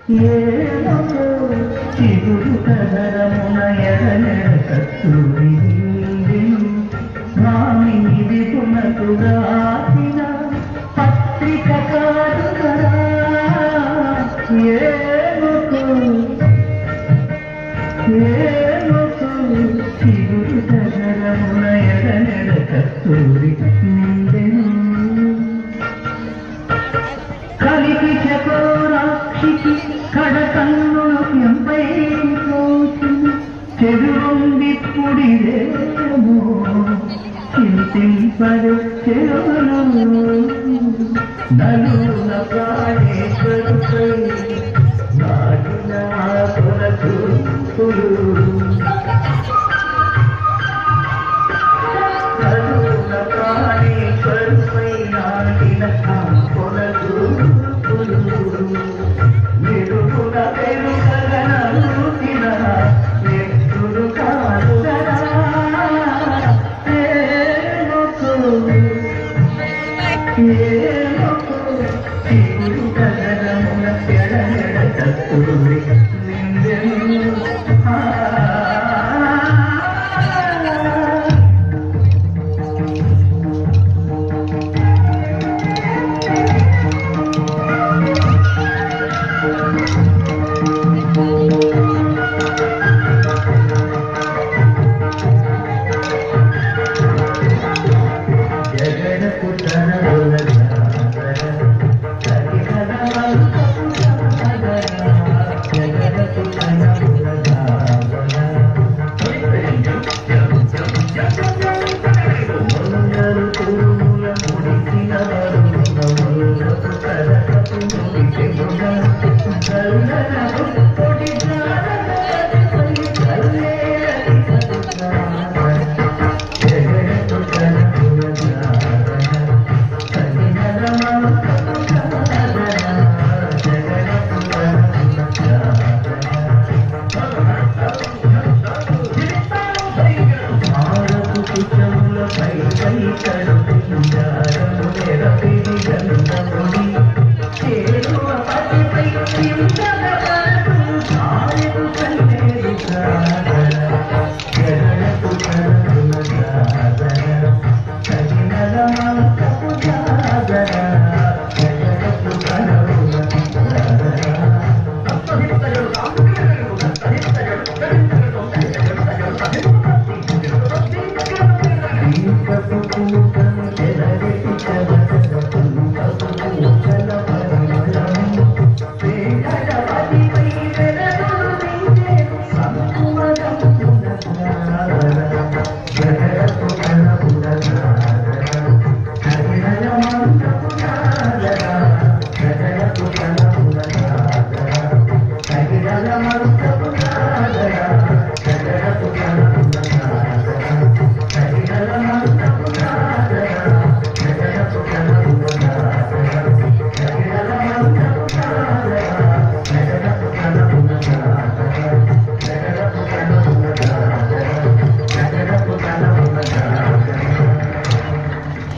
ఏమో చిగురు కదరమున ఎడనెడ కస్తూరి స్వామిని విపునకు రాసిన పత్రిక కాదు కదా. ఏమో చిగురు కదరమున ఎడనెడ కస్తూరి నిందెను. కలికి చకోరాక్షికి కడకన్ను ఎంపై కోసిన చెరువిప్పుడిదేమో చింతింపరు చెరువులు నలున ప్రాణేశ్వరుపై నాటిన కొరకు నలున ప్రాణేశ్వరుపై నాటిన కొరకు నిరుపున పెరుగగనూతిన నెత్తురు కాదుగరా. చిగురు కదరమున ఎడనెడ కస్తూరి నిందెను. జగడకు తనముల జగడకు తనముల మంగళ పూల ముడిసిన వరుణములకు కరకపు ముడిచెమున కరుణను పొడి జగడకు తనముల చేరువ పతిపై